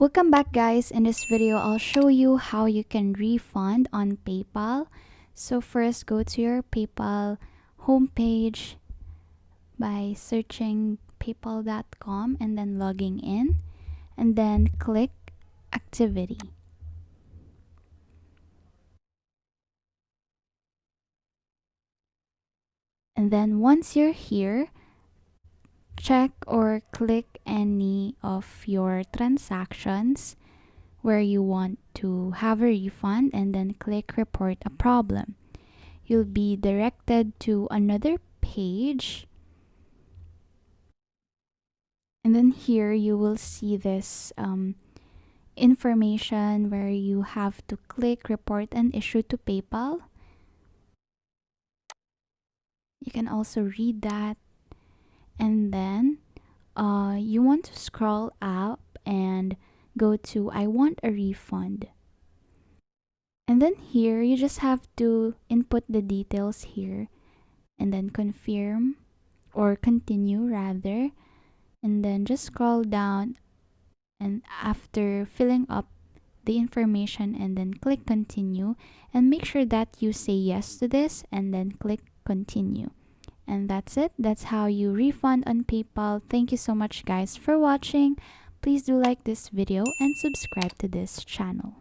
Welcome back, guys. In this video, I'll show you how you can refund on PayPal. So first, go to your PayPal homepage by searching paypal.com and then logging in, and then click activity. And then once you're here, check or click any of your transactions where you want to have a refund, and then click report a problem. You'll be directed to another page, and then here you will see this information where you have to click report an issue to PayPal. You can also read that, and then you want to scroll up and go to I want a refund. And then here you just have to input the details here and then confirm or continue rather, and then just scroll down, and after filling up the information and then click continue, and make sure that you say yes to this and then click continue. And that's it. That's how you refund on PayPal. Thank you so much, guys, for watching. Please do like this video and subscribe to this channel.